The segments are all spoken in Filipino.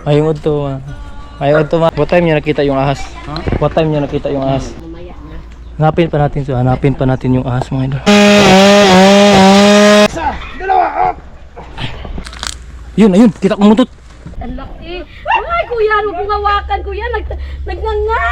Ayun to ma. Ayun to ma. What time niya nakita yung ahas? What time niya nakita yung ahas? Mamaya na. Hanapin pa natin so hanapin pa natin yung ahas mga idol. Yun, ayun, kita ko mutot. Ang laki. Ay, kuya, huwag mong hawakan, kuya. Nagnganga.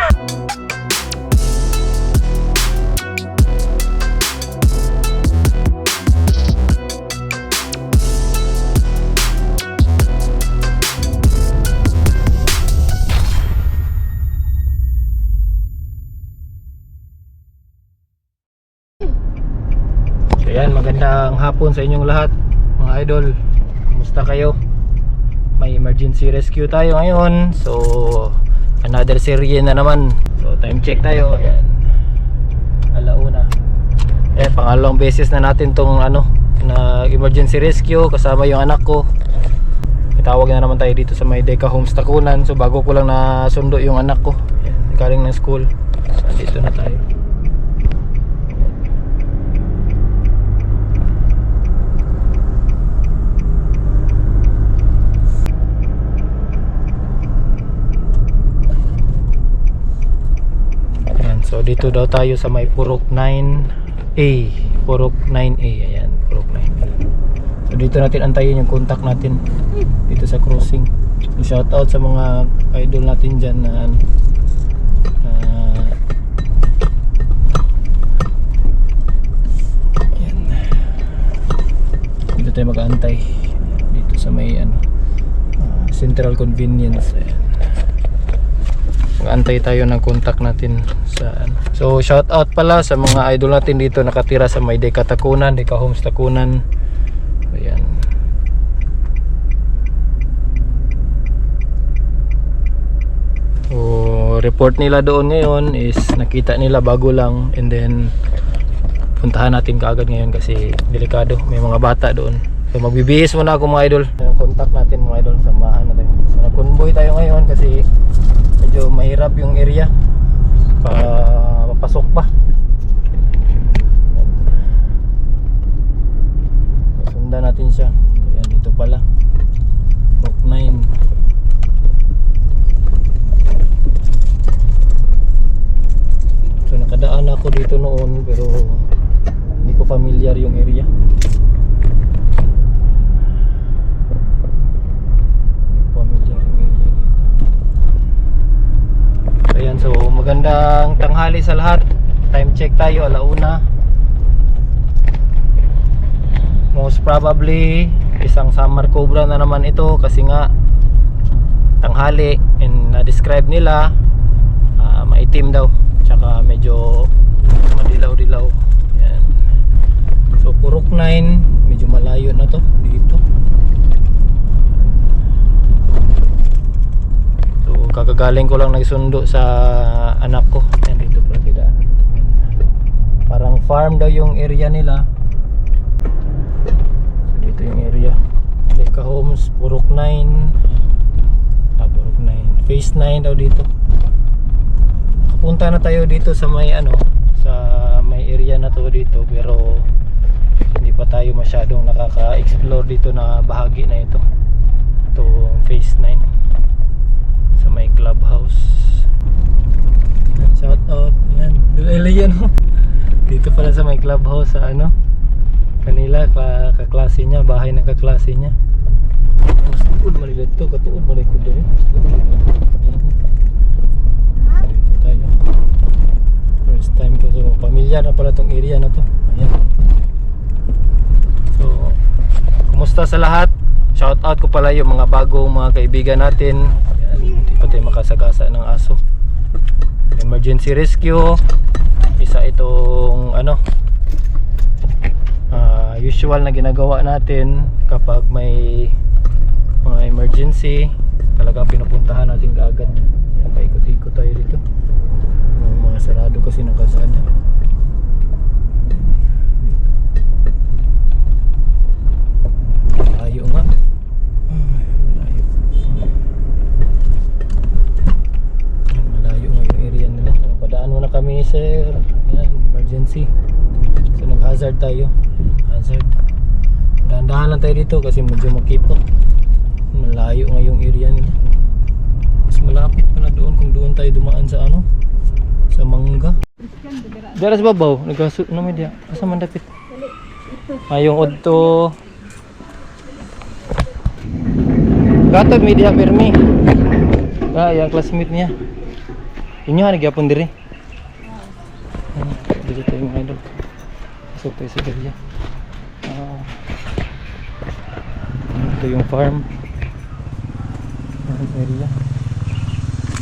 Ayan, magandang hapon sa inyong lahat mga idol. Kumusta kayo? May emergency rescue tayo ngayon. So, another serye na naman. So, time check tayo. Ayan. Alauna. Ayan, pangalawang beses na natin tong na emergency rescue kasama yung anak ko. Itawag na naman tayo dito sa may Deka Homes Takunan. So, bago ko lang nasundo yung anak ko. Ayan, galing ng school. So, dito na tayo. So dito daw tayo sa may Purok 9A. Purok 9A. Ayan, Purok 9A. So dito natin antayin yung contact natin dito sa crossing. So, shout out sa mga idol natin dyan na ayan. Dito tayo mag-aantay dito sa may Central Convenience. Ayan. Antay tayo ng contact natin sa So shout out pala sa mga idol natin dito nakatira sa may Deka Takunan, Deka Homes Takunan. Ayan. So report nila doon ngayon is nakita nila bago lang, and then puntahan natin kaagad ngayon kasi delikado, may mga bata doon. So magbibihis muna ako mga idol. Yung contact natin mga idol, samahan natin. So nag-convoy tayo ngayon kasi medyo mahirap yung area papasok pa. Sundan natin siya. Ayan, dito pala Rock 9. So nakadaan ako dito noon pero hindi ko familiar yung area. Ayan, so magandang tanghali sa lahat. Time check tayo, alauna. Most probably isang summer cobra na naman ito kasi nga tanghali, and na-describe nila maitim daw, tsaka medyo madilaw-dilaw. Ayan. So Purok 9, medyo malayo na to dito. Kakagaling ko lang nagsundo sa anak ko. Ayan, dito pala kidaan. Parang farm daw yung area nila. So dito yung area Deka Homes, Purok 9. Purok 9 Phase 9 daw dito. Kapunta na tayo dito sa may sa may area na to dito, pero hindi pa tayo masyadong nakaka-explore dito na bahagi na ito. Itong Phase 9 sa may clubhouse. Shout out. Yan, alien mo. Dito pala sa may clubhouse sa kanila kaklase niya, bahay ng kaklase niya. Tuod maligad to, katuod maligad to. Dito tayo. First time ko, so pamilyar na pala tong area na to. Ayan. So kumusta sa lahat? Shout out ko pala yung mga bagong mga kaibigan natin. Hindi pa tayo makasagasa ng aso. Emergency rescue. Isa itong usual na ginagawa natin kapag may mga emergency. Talagang pinupuntahan natin kaagad. Yan, paikot-ikot tayo dito. Mga sarado kasi ng kalsada. Malayo nga. Malayo nga yung area nila. Padaan muna kami sir. Ayan, emergency. So nag-hazard tayo. Hazard. Dahan-dahan lang tayo dito kasi medyo makipot. Malayo nga yung area nila. tayo dumaan sa ano? Sa mangga. Diyan sa babaw, nagkasut na media. Asa man dapit? Ayong odto. Katod media permi. Yang classmate niya. Inyo nagyapon diri. Dito tayo mga idol. Pasok tayo sa area. Ito yung farm. Ang area.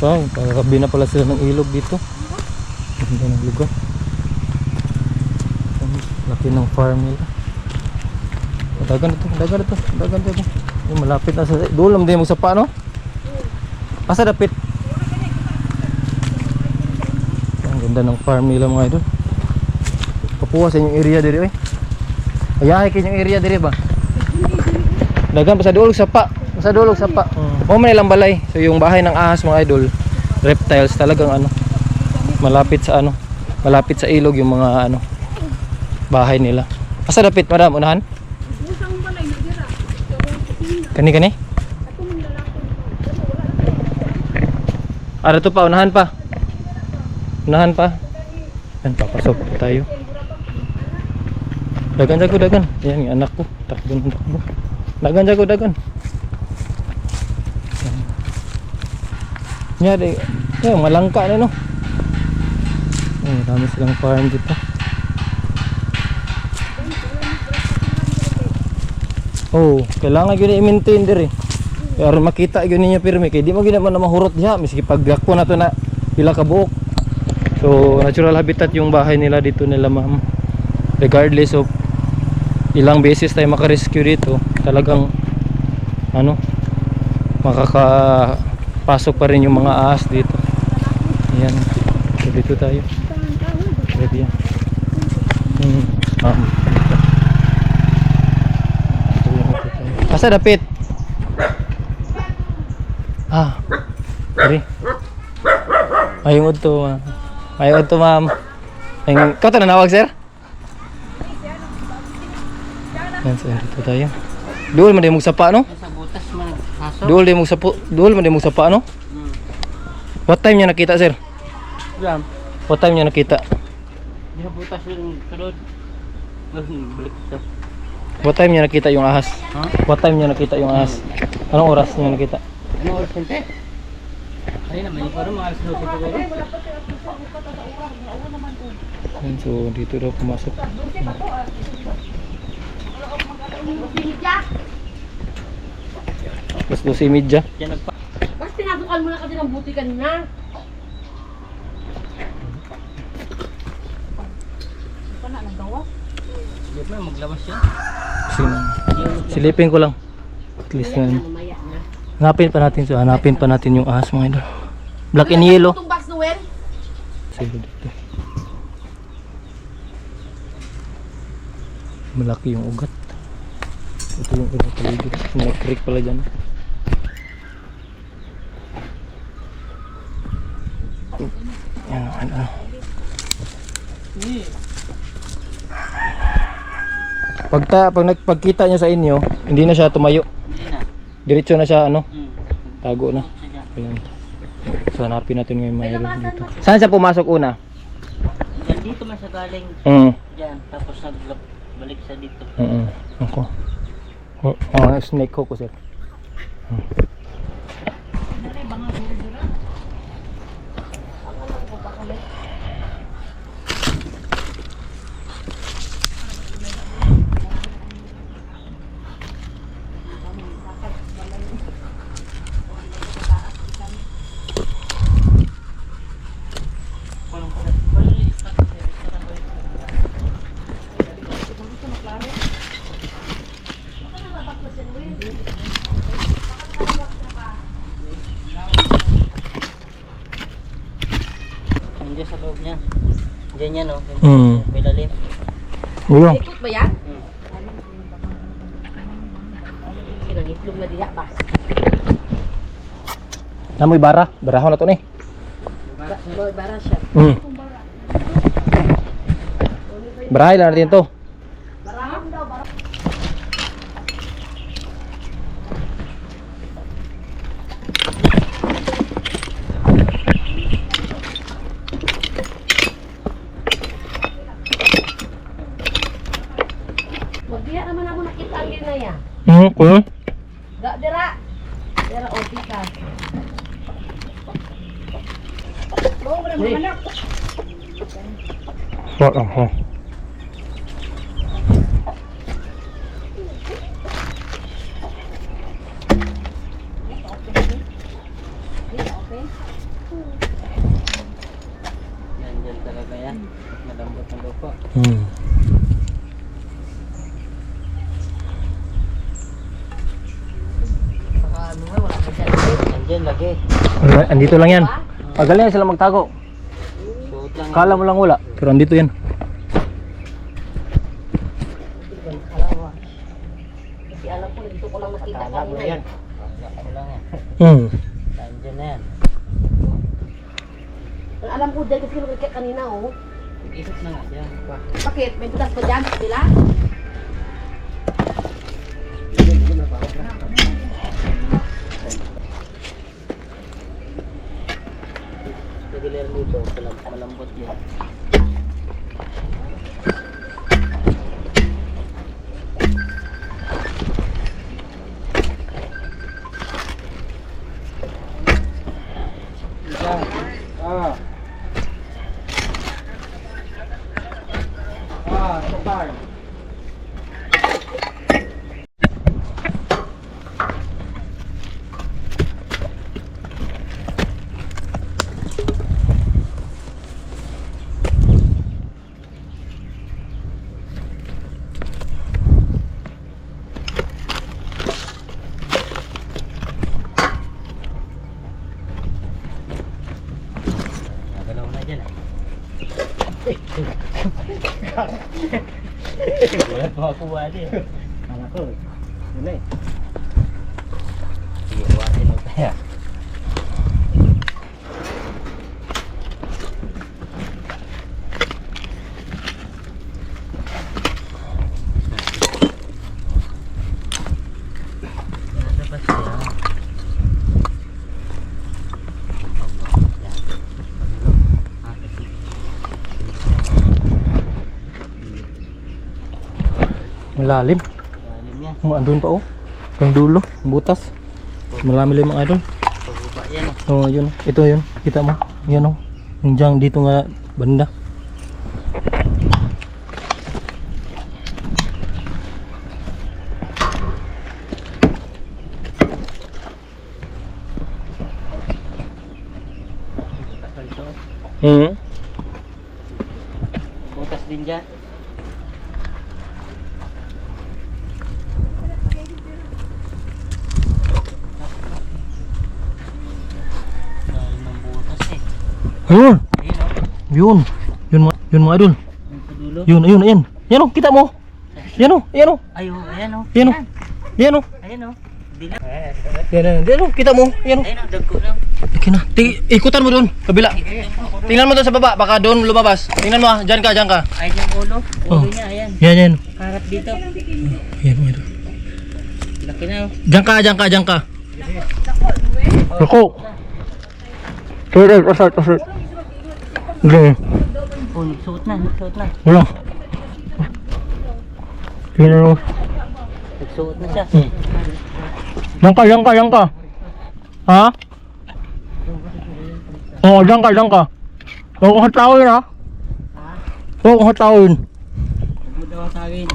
Wow, pagkakabi na pala sila ng ilog dito. Ganda ng lugar. Ang laki ng farm nila. Dagan ito. Yung malapit na sa dulam din mo sa paano? Asa dapit? Ang ganda ng farm nila mga idol. Kapuha sa inyong area diri oy. Ayahay kayong area diri ba? Dagan pa sa dulog sa pa. Sa dulog sa pa. Mo man ilang balay. So yung bahay ng ahas mga idol, reptiles talagang ano, malapit sa ano, malapit sa ilog yung mga ano bahay nila. Asa dapit madam unahan? Kani. Ara to pa unahan pa. Yan papasok po tayo. Dagan. Yan yung anak ko. Takbo. Dagan. Nyari, malangka na no. Dami silang farm dito. Kailangan yun i-maintain diri. Kaya makita yun ninyo pirmi. Kaya di mo ginaman na mahurot diha. Miski pagdako na to na pila ka buok. So natural habitat yung bahay nila dito nila ma'am. Regardless of ilang beses tayo makarescue dito, talagang ano, makakapasok pa rin yung mga ahas dito. Ayan, so dito tayo. Ready yan. Asa dapit? Sorry. Ayun to ma'am. Ikaw to nanawag sir? Yan sir, dito tayo. Duol man din mong sapa no? Sa butas man naghaso. Duol man din mong sapa no? What time niya nakita sir? Jam. What time niya nakita? Di butas yung sulod. Balik sa. What time niya nakita yung ahas? What time niya nakita yung ahas? Anong oras niya nakita? Ano oras yun te? Ay naman, parang mga alas 12 siguro. Yan, so dito daw pumasok. Mas 12:30. Diyan nagpa. Bakit pinasukan mo na kasi ng buti kanina? Ito na, nagawas. Di ba maglawas yan? Silipin ko lang. At least yan. Mamaya na. Hanapin pa natin yung ahas mga idol. Black and yellow. Itong box Noel? Sige dito. Malaki yung ugat. Ito yung ugat paligid. May creek pala dyan. Yan, ano. Pagkita niya sa inyo, hindi na siya tumayo. Hindi na. Diretso na siya ano, tago na. Sige. Ayan. So hanapin natin ngayon mga idol dito. Saan siya pumasok una? Yan dito man siya galing. Diyan. Tapos nagbalik sa dito. Ako. Snake ko sir. Nandiyan sa loob niya. Diyan yan o. May lalim. Uyo. Ikot ba yan? Itlog na diya ba? Namoy bara, barahon na to ni. Bara siya. Barahay lang natin to. Barahan daw, barahan. Kuya. Dira. Dira o pika. Mo mo anak. Ha. Yan talaga yan. Malambot ang lupa. Baka ano nga wala ka dyan. Andyan lagi. Andito lang yan. Magaling sila magtago. Suot lang. Kala mo lang wala. Pero andito yan. Kalawa. Kasi alam ko dito ko lang nakita kanina. Yan. Ako lang yan. Andyan na yan. Ang alam ko dyan kasi nakikita kanina oh. Isot na nga yan. Bakit? May butas pa dyan? Sila? Regular dito. Malambot yan. Sopar. Nagalaw na dyan. Wala pa ako wali. Anak ko. Wala eh. Sige, wasin mo tayo. Nasa pa siya. Malalim. Lalim yan. Andun pa oh. Hanggang dulo. Butas. Malalim mga idol. Pababa yan eh. Oh, yun. Ito yun. Kita mo. Yan oh. Yung dyan dito nga banda. Butas din dyan. Lalim ng butas eh. Ayun. Ayun o. Yun. Yun mga idol. Yung padulo. Yun, ayun, ayan. Yan oh, kita mo. Yan oh, ayan oh. Ay o, ayan o. Yan oh. Yan oh. Ayan o. Dilag. Yan oh, kita mo. Yan oh. Ayan o, dagko lang. Okay na. Ikutan mo doon, kabila. Tingnan mo doon sa baba, baka doon lumabas. Tingnan mo, dyan ka. Ayan yung ulo. Oh. Ulo niya, ayan. Yan. Harap dito. Yan mga idol. Laki na o. Diyan ka. Ako. Asat. Gini. Oh, nagsuot na. Wala. Tingnan mo. Nagsuot na siya. Diyan ka. Ha? Oo, diyan ka. Huwag kong hatawin ha. Huwag kong hatawin. Huwag mo daw sa akin.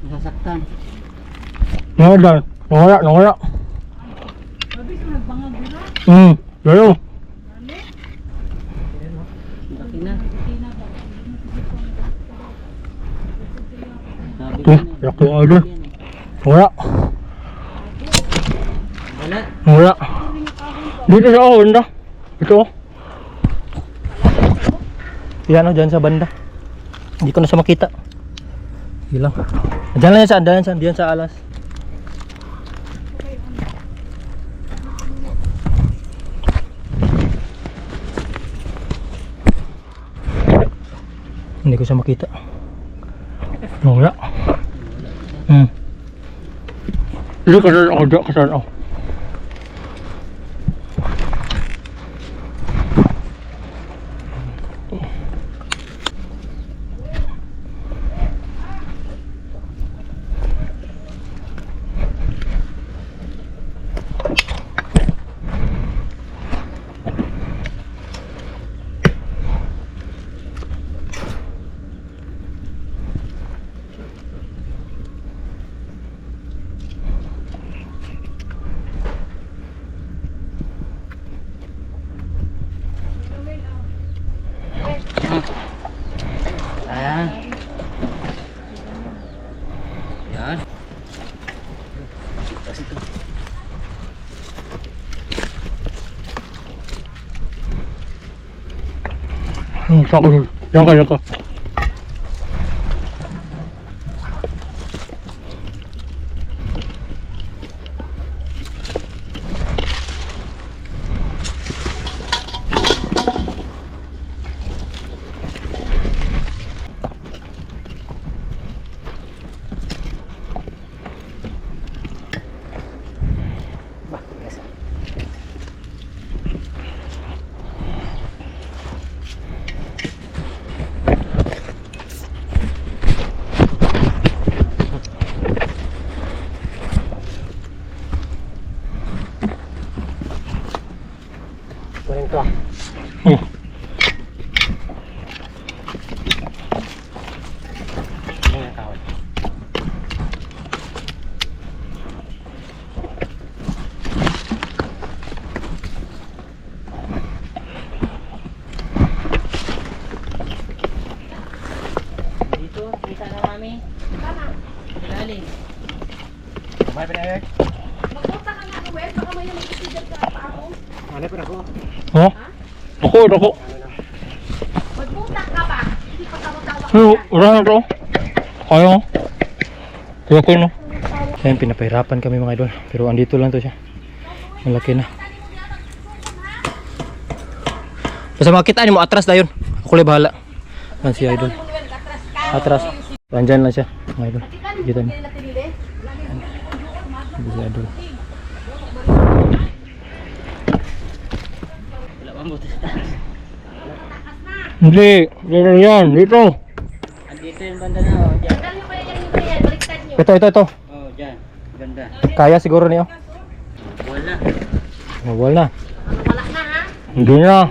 Nasasaktan. Nawala. Lalo. Laki na. Sabi Ito, ko na. laki yung idol. Wala. Wala. Dito sa banda. Ito. Yan o, dyan sa banda. Hindi ko na siya makita. Hindi lang. Diyan sa alas. Hindi ko siya makita. Wala. Dito kasal ako. Yan. Sakit. Yan ka. Kunin to. Ayan tawad. Dito, kita na mami. Tama. Ilalim. Kamay pa na eh. Magpunta ka nga, Ruel. Baka may nag-isigad ka pa ako. Ano pa ako? Oh? Ako. Magpunta ka ba? Hindi pa tawag-tawag ka. Wala na to. Kaya mo. Kaya ko no. Ayan, pinapahirapan kami mga idol. Pero andito lang to siya. Malaki na. Basta makitaan mo, atras na yun. Ako lang bahala. Yan si idol. Atras. Andyan lang siya mga idol. Kita niyo. Hindi si idol. Wala pang butas taas. Hindi. Yan. Dito. Andito yung banda na, oh. Dyan. Dali ko yan, baliktad nyo. Ito. Oh, dyan. Ganda. Kaya siguro niyo. Wala. Wala na. Wala na ha? Hindi na.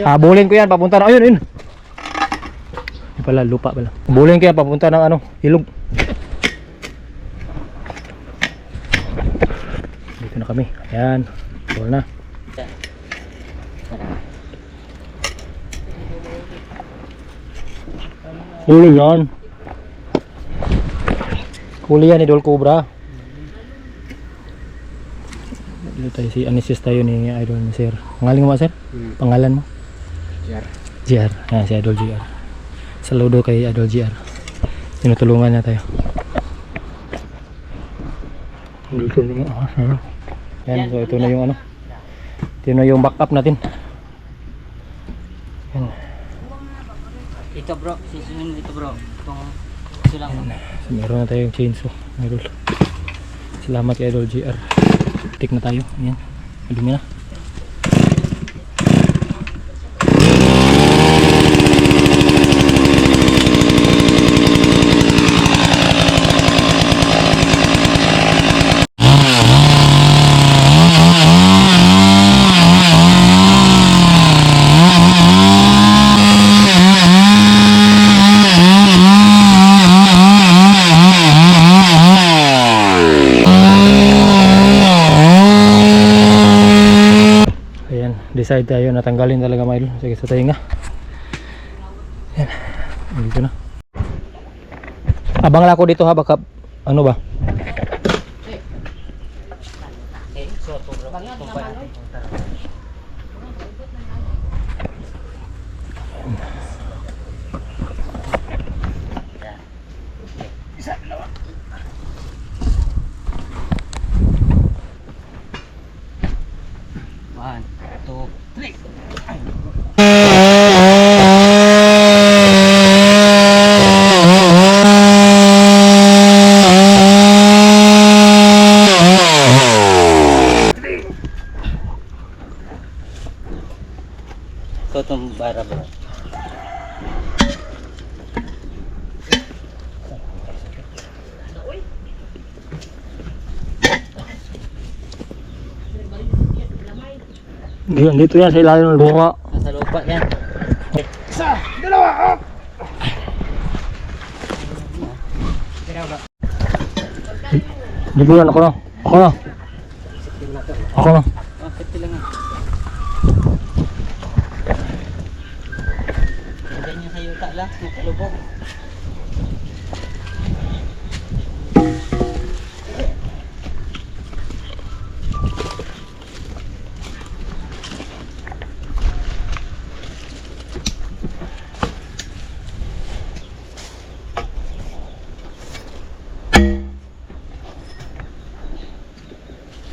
Habulin ko yan. Papunta na. Ayun. Hindi pala. Lupa pala. Habulin ko yan. Papunta ng ano. Ilog. Dito na kami. Ayan. Wala na. Huli yan. Huli yan, Idol Cobra. Dito tayo, si Anisis tayo ni Idol ni Sir. Pangalan mo ba, Sir? Pangalan mo? GR. Ayan, si Idol GR. Saludo kay Idol GR. Tinutulungan niya tayo. Dito na. Ayan, so ito na yung ano. Ito na yung backup natin. Ayan. Ito bro, sisunin dito bro. Itong ito lang. So, meron na tayong chainsaw, Idol. Salamat kay Idol GR. Tik na tayo. Ayan. Alumi na. Decide tayo na tanggalin talaga mga idol. Sige sa tainga. Yan. Dito na. Abang lang ako dito ha. Baka ano ba? Okay, so ito bro. Isa, dalawa. One, two, three. So itong bara bro. Dito yan sa ilalim ng lupa. Nasa lupa yan. Isa, dalawa, up! Dito yan, ako na. Ako na. Oh, safety lang yan. Tignan niya sa yuta lang, nakalubog.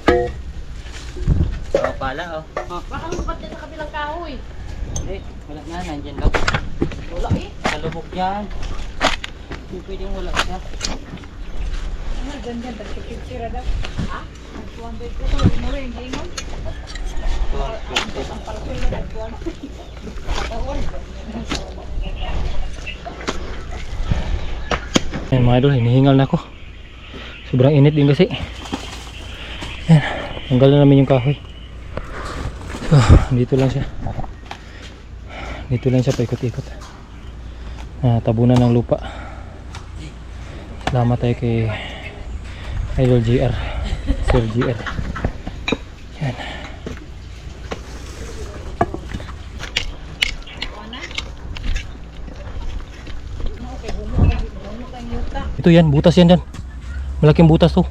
Oo pala oh. Baka lupat yan sa kabilang kahoy. Hindi, wala na, nandyan lang. Wala eh. Kalubog yan. Hindi pwedeng wala siya. Ayan mga idol, hinihingal na ako. Sobrang init din kasi. Ayan, tanggal na namin yung kahoy. So, dito lang siya. Dito lang siya paikot-ikot. Tabunan ng lupa. Salamat tayo kay Idol JR, Sir JR. Yan. Ito yan, butas yan dyan. Malaking butas to.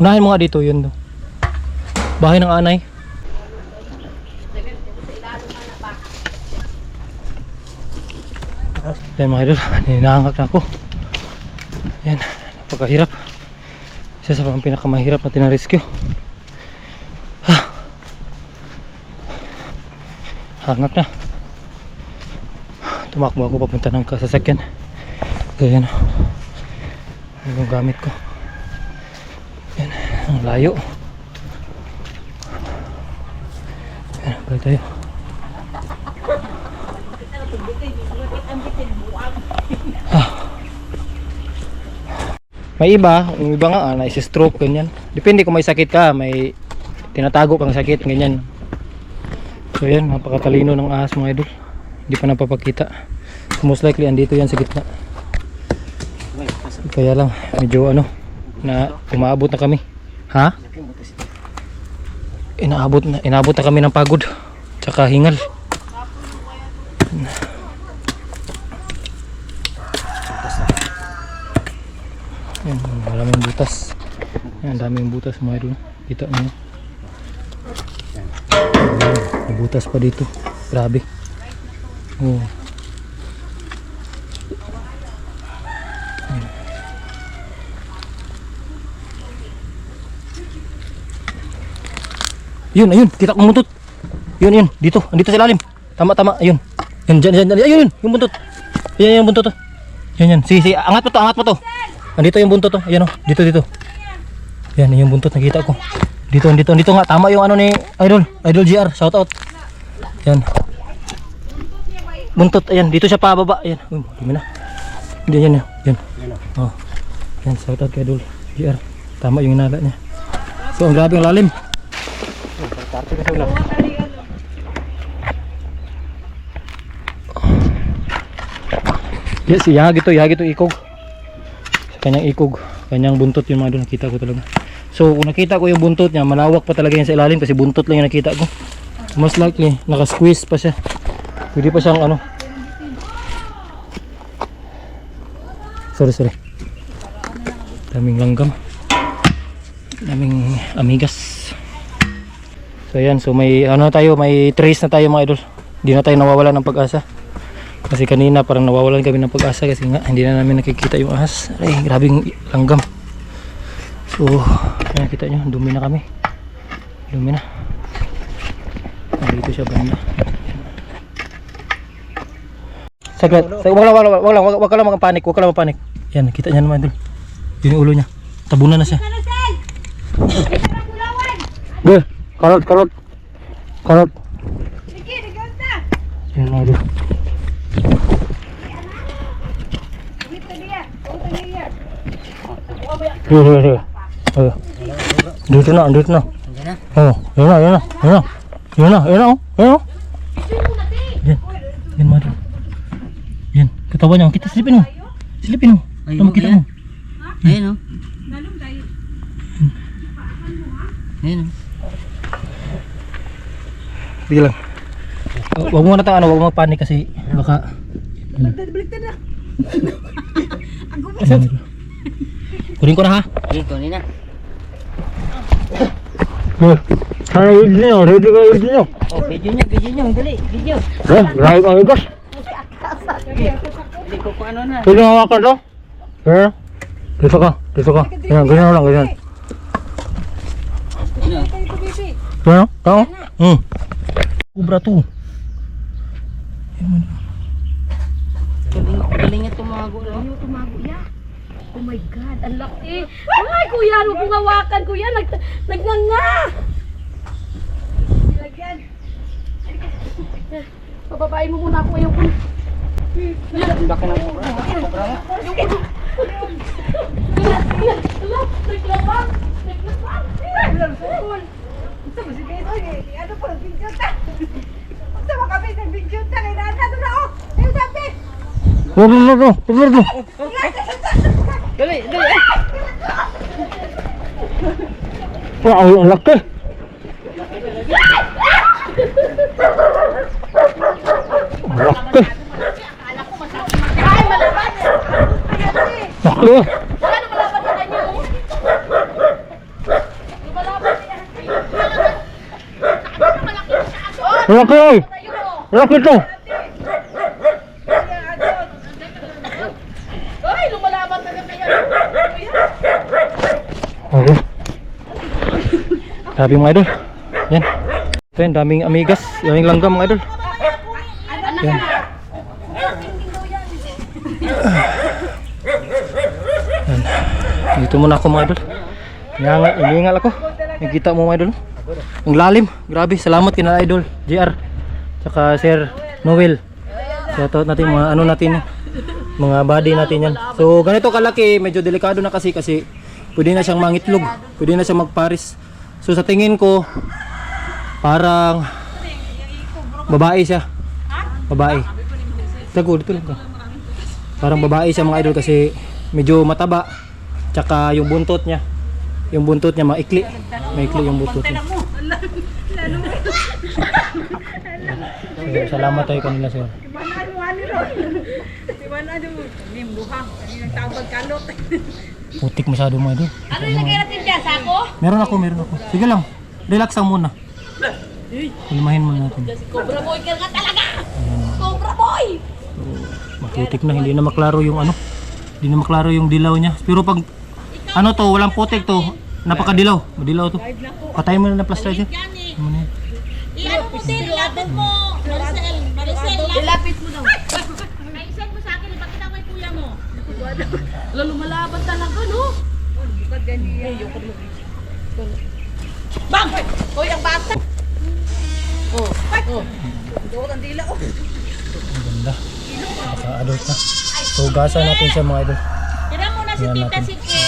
Unahin mo nga dito, yun to. Bahay ng anay. Yan mga idol, ninahangak na ako. Yan, napakahirap. Isa sa mga pinakamahirap na tinarescue. Hangak na. Tumakbo ako papunta ng sasakyan. Kaya yan, ano yung gamit ko. Yan, ang layo. Yan, balik tayo. May iba, yung iba nga na-stroke ganyan. Depende kung may sakit ka, may tinatago kang sakit ganyan. So yan, napakatalino ng ahas mga idol. Hindi pa napapakita. So, most likely andito yan sa gitna. Kaya lang medyo na umaabot na kami. Ha? Inaabot na kami ng pagod tsaka hingal. Yan, maraming butas. Yan, daming butas mga idol. Kita niyo. May butas pa dito. Grabe. Oh. Yun, ayun, kita kong buntot. Yun, dito, andito sa ilalim. Tama, ayun. Yun, dyan, ayun, yung buntot. Yan, yung buntot to. Yan, si, angat mo to. Andito yung buntot to, ayan o, dito. Yan, yung buntot nakita ko. Dito nga, tama yung ni Idol GR, shout out. Yan. Buntot, ayan, dito siya pababa, ayan. Dumi na. Yan. Oh. Yan, shout out kay Idol GR. Tama yung inala niya. So, ang grabe ang lalim. Yes, ihagit to ikog. Sa kanyang ikog, kanyang buntot yung mga doon nakita ko talaga. So kung nakita ko yung buntot niya, malawak pa talaga yan sa ilalim kasi buntot lang yung nakita ko. Most likely, naka-squeeze pa siya. Pwede pa siyang Sorry. Daming langgam. Daming amigas. So yan, so may may trace na tayo mga idol. Hindi na tayo nawawalan ng pag-asa. Kasi kanina parang nawawalan kami ng pag-asa kasi nga hindi na namin nakikita yung ahas. Ay, grabing langgam. So, ayan, kita nyo, dumi na kami. Dumi na. Nandito siya banda. Saglit. Wag ka lang mapanik. Yan, kita nyo naman idol. Yun yung ulo niya. Tabunan na siya. Go. Karot. Sige, naganda. Yan mga idol. Sige. Dito na. Andyan na. Yan na. Yan mga idol. Yan, katawan niya. Kita silipin mo. Ay, Tama, kita mo. Ayun o. Ayun o. Sige lang. Huwag mo huwag mo panik kasi baka Baliktad na. kunin ko na ha. Sige, kunin na. Ready ka nyo. Oh, video nyo. Dali, video. Grabe kang igas. Dali ko kung ano na. Pwede hawakan to? Dito ka. Ganyan lang. Ano? Ano? Tao? Kubra to. Galing nga tumago. Ayaw tumago ya. Oh my God, ang laki. Ay, kuya, huwag mong hawakan, kuya. Nagnanga. Lagyan. Pababain mo muna ako. Ayaw ko. Ang laki ng kubra. Kubra nga. Naglabang. Naglabang. Gusto mo si Beto, ano po, nag-video ta. Gusto mo kami nag-video ta, kaya nasa na ako. Ayun sabi. Dali, dali. Wow, ang laki. Ang laki. Ay, malaban. Laki. Ano malaban sa kanya? Lumalaban niya. Ang laki ay. Tayo mo. Ang laki to. Ay, lumalaban na kaya. Okay. Sabi mga idol. Yan. Ito yan, daming amigas. Daming langgam mga idol. Yan. Yan. Dito muna ako mga idol. Iningal ako. Nakikita mo mga idol. Ang lalim. Grabe. Salamat kina idol. JR. Tsaka Sir Noel. Shoutout natin mga ano natin. Mga body natin yan. So ganito kalaki. Medyo delikado na kasi pwede na siyang mangitlog. Pwede na siyang magparis. So sa tingin ko parang babae siya. Babae. Tago dito lang ka. Parang babae siya mga idol kasi medyo mataba. Tsaka yung buntot niya. Yung buntot niya maikli. Maikli yung buntot niya. So, salamat tayo kanila sir. Putik masyado mga idol. Ano ilagay natin dyan? Sako? Meron ako. Sige lang. Relax lang muna. Ilmahin muna natin. Cobra boy ka nga talaga! Cobra boy! Maputik na, hindi na maklaro yung ano. Hindi na maklaro yung dilaw niya. Pero pag ano to, walang putik to, napakadilaw. Madilaw to. Patayin mo na ng flashlight yan. Ano na yan? Iyan mo din, ilapit mo. Maricel, Ilapit mo daw. i-send mo sa akin, ipakita mo yung kuya mo. Wala lumalaban talaga, no? Bang! Hoy, ang bata! Doon ang dila, oh. Ang ganda. Naka-adult na. So, gasa natin siya mga idol. Tira mo na si Yan Tita natin. Sige.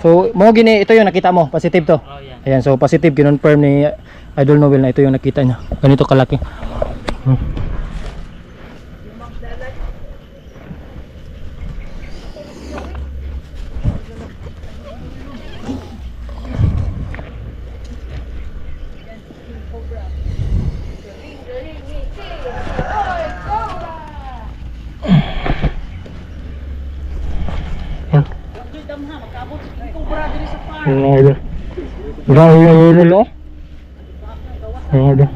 So, mo gini, ito yung nakita mo, positive to. Oh, yan. Ayan, so positive, kinonfirm ni Idol Noel na ito yung nakita niya. Ganito kalaki. Mga idol. Grabe yung idol, oh. Mga idol.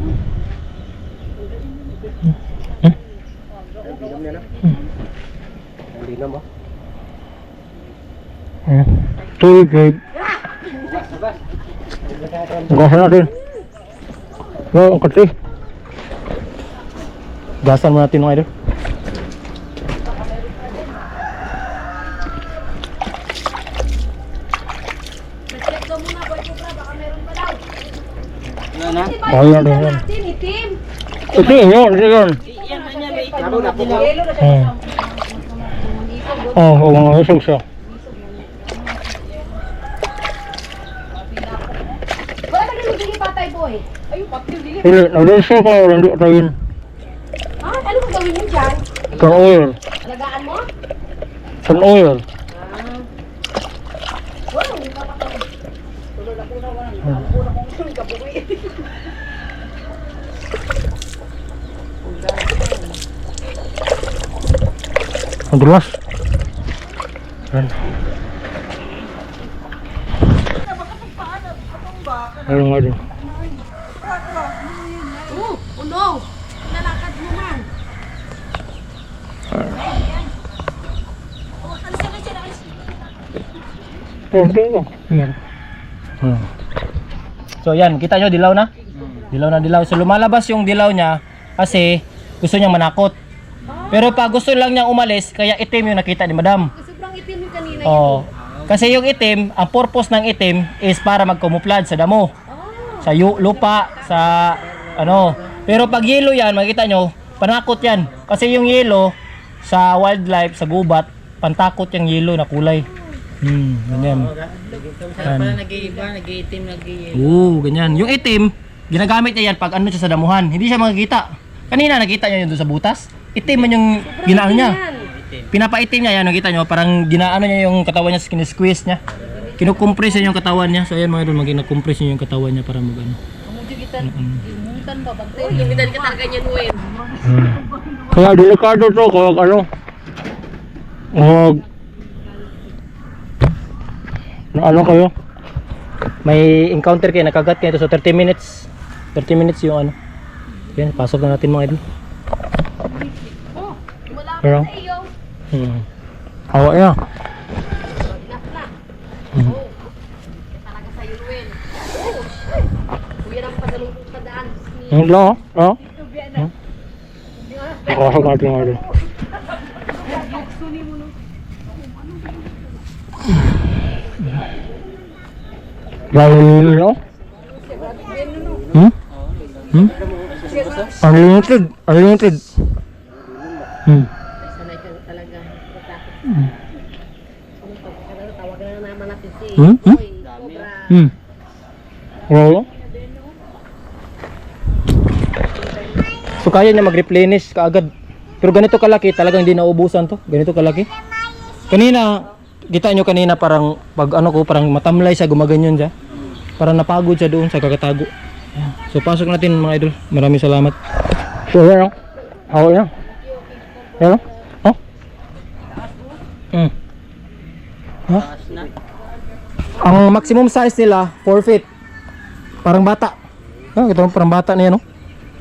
Tubig, babe. Gasan natin. Ang kasi. Gasan mo natin mga idol. Check daw muna, boy Cobra, baka meron pa daw. Ano na? Oh, yan, yan. Natin, itim. Ito yun, ito yun. Iyan na niya, may itim na dilaw. Yelo na siya. Oh, mga usog siya. Wala na ganun dili patay, boy. Ayun, patil dili. Hindi, nag-denso ka, hindi ka tawin. Ha? Ano mo gawin yun dyan? Sun oil. Alagaan mo? Sun oil. Wow, hindi pa patay. Ang dulas. Yan. Ayun nga din. Oh no! Nalakad mo man. Hindi ko. Yan. So yan, kita nyo dilaw na? Dilaw. So lumalabas yung dilaw niya kasi gusto niyang manakot. Pero pag gusto lang niyang umalis, kaya itim yung nakita ni Madam. Sobrang itim yung kanina. Oh. Kasi yung itim, ang purpose ng itim is para magkamuflage sa damo. Sa lupa, sa ano. Pero pag yellow yan, makikita nyo, panakot yan. Kasi yung yellow sa wildlife, sa gubat, pantakot yung yellow na kulay. Ganyan. Pala nag-iiba, nag-iitim, nag-iitim. Oo, ganyan. Yung itim, ginagamit niya yan pag ano siya sa damuhan. Hindi siya makikita. Kanina nakita niyo yun doon sa butas. Itim man yung ginaano niya. Pinapaitim niya yan, nakita nyo, parang ginaano niya yung katawan niya, squeeze niya. Kinukompress niya yung katawan niya. So ayan mga idol, mag-compress niya yung katawan niya para mag-ano. Imutan ba bang tayo? Limitan ka talaga niyan, Wen. Kaya delikado to, kaya ano. Ano kayo? May encounter kayo, nakagat kayo. So 30 minutes. 30 minutes yung ano. Yan, pasok na natin mga idol. Wala ka Pero, sa iyo. hawa yan. Enough na. Oh. Talaga sa'yo, Wen. Oh, shit. Kuya na pasalubong sa daan. Hello? Oh? Pasok natin mga idol. Lalo? Unlimited. Sanay ka talaga. Tawagan na naman natin si Cobra. Hello? So kaya niya mag-replenish kaagad. Pero ganito kalaki, talagang hindi naubusan to. Ganito kalaki. Kanina, kita nyo kanina parang pag ano ko, parang matamlay siya, gumaganyan siya. Parang napagod siya doon sa kakatago. Ayan. So pasok natin mga idol. Maraming salamat. So yan o. Ako yan. Yan o. Oh. Huh? Ang maximum size nila 4 feet. Parang bata. Kita mo parang bata niya no.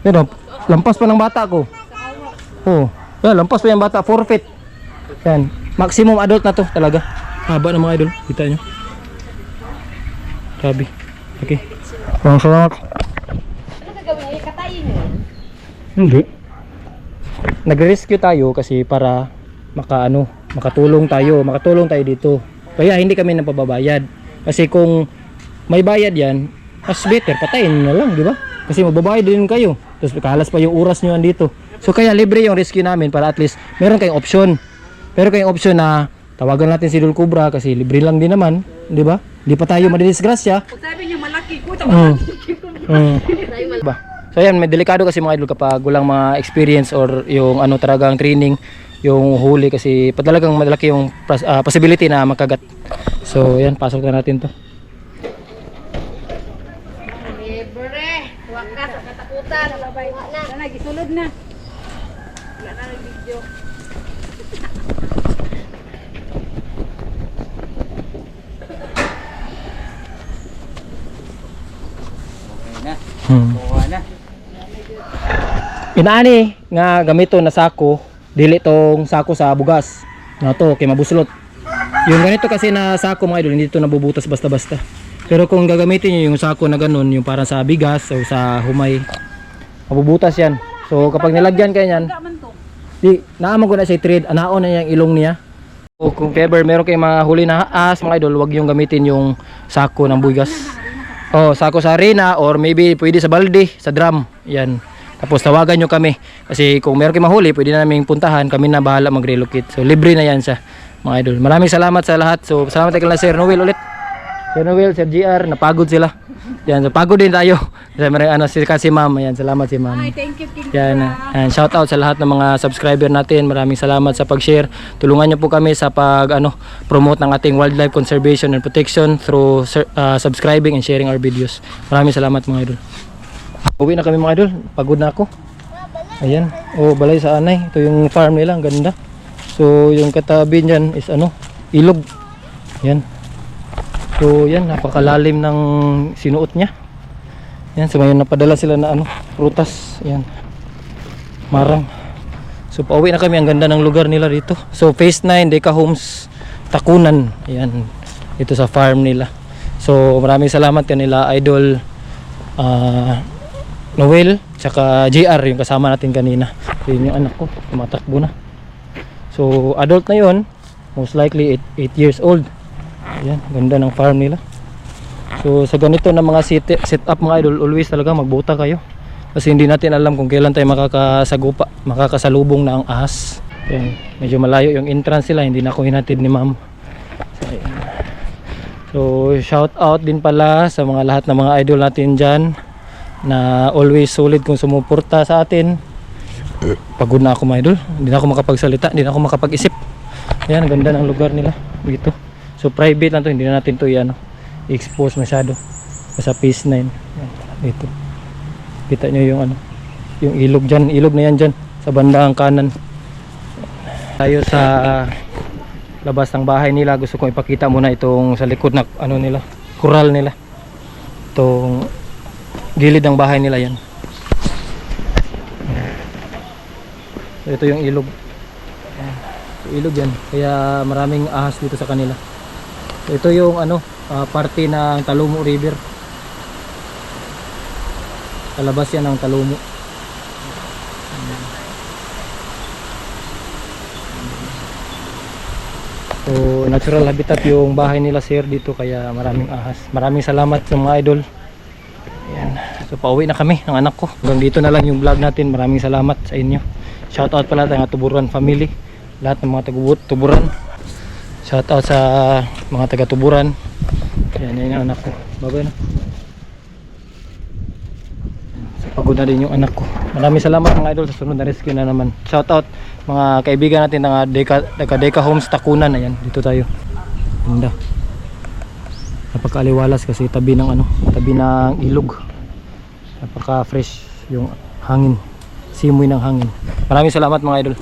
Yan o. Lampas pa ng bata ko. Oh. Yan, lampas pa yung bata 4 feet. Yan. Maximum adult na to talaga. Haba ng mga idol. Kita nyo. Grabe. Okay. Maraming salamat. Ano gagawin niya? Katayin niya? Hindi. Nagre-rescue tayo kasi para makatulong tayo dito. Kaya hindi kami napababayad. Kasi kung may bayad yan, mas better patayin na lang, di ba? Kasi magbabayad din kayo. Tapos kalas pa yung oras nyo andito. So kaya libre yung rescue namin para at least meron kayong option. Pero kayong option na tawagan natin si Dul Cobra kasi libre lang din naman, di ba? Hindi pa tayo madidisgrasya. Sabi niya malaki ko. Ba? So ayan, may delikado kasi mga idol kapag walang mga experience or yung ano talagang training, yung huli kasi talagang malaki yung possibility na makagat. So ayan, pasok na natin to. Libre. Wakas sa katakutan. Wala na. Gisulod na. Wala na ng video. Kuha na. Inaani nga gamito na sako, dili tong sako sa bugas. Na to kay mabuslot. Yung ganito kasi na sako mga idol, hindi to nabubutas basta-basta. Pero kung gagamitin niyo yung sako na ganun, yung para sa bigas o sa humay, mabubutas yan. So kapag nilagyan kayo niyan, di naamon ko na siya trade, anaon na yung ilong niya. O kung ever meron kayong mga huli na haas mga idol, wag yung gamitin yung sako ng bigas. Oh, sako sa arena or maybe pwede sa balde, sa drum. Yan. Tapos tawagan nyo kami. Kasi kung meron kayong mahuli, pwede na namin puntahan. Kami na bahala mag-relocate. So libre na yan siya, mga idol. Maraming salamat sa lahat. So salamat tayo kay Sir Noel ulit. Sir Noel, Sir GR, napagod sila. Yan, so pagod din tayo. Si Ma'am. Yan, salamat si Ma'am. Ay, thank you, King Yan, and shout out sa lahat ng mga subscriber natin. Maraming salamat sa pag-share. Tulungan niyo po kami sa promote ng ating wildlife conservation and protection through subscribing and sharing our videos. Maraming salamat mga idol. Uwi na kami mga idol. Pagod na ako. Ayan. Oh, balay sa anay. Ito yung farm nila, ang ganda. So, yung katabi niyan is ilog. Yan. So, yan, napakalalim ng sinuot niya. Yan, so ngayon napadala sila na prutas. Yan. Marang. So pauwi na kami, ang ganda ng lugar nila dito. So phase 9 Deka Homes Takunan. Yan. Ito sa farm nila. So maraming salamat kanila Idol Noel, tsaka JR yung kasama natin kanina. So yun yung anak ko, tumatakbo na. So adult na yun, most likely 8 years old. Ayan, ganda ng farm nila. So sa ganito na mga setup mga idol, always talaga magbuta kayo. Kasi hindi natin alam kung kailan tayo makakasalubong na ang ahas. Ayan, medyo malayo yung entrance sila, hindi na ako hinatid ni ma'am. So, ayan. So shout out din pala sa mga lahat ng mga idol natin dyan na always solid kung sumuporta sa atin. Pagod na ako mga idol, hindi na ako makapagsalita, hindi na ako makapag-isip. Ayan, ang ganda ng lugar nila dito. So private lang to, hindi na natin to i-expose masyado. Sa phase 9. Ayan, dito. Kita nyo yung yung ilog dyan, ilog na yan dyan sa bandang kanan. Tayo sa labas ng bahay nila. Gusto kong ipakita muna itong sa likod na nila, kural nila. Itong gilid ng bahay nila yan. So, ito yung ilog. So, ilog yan. Kaya maraming ahas dito sa kanila. So, ito yung parte ng Talumo River. Kalabas yan ng Talumo. So natural habitat yung bahay nila sir dito, kaya maraming ahas. Maraming salamat sa mga idol. Ayan. So pauwi na kami ng anak ko. Hanggang dito na lang yung vlog natin. Maraming salamat sa inyo. Shout out pala sa mga Tuburan family, lahat ng mga taga-Tuburan. Shout out sa mga taga-Tuburan. Ayan, yan yung anak ko. Babay na. So, pagod na din yung anak ko. Maraming salamat mga idol, sa sunod na rescue na naman. Shout out mga kaibigan natin ng Deka Homes Takunan. Ayan, dito tayo. Ganda. Napaka-aliwalas kasi tabi ng tabi ng ilog. Napaka-fresh yung hangin. Simoy ng hangin. Maraming salamat mga idol.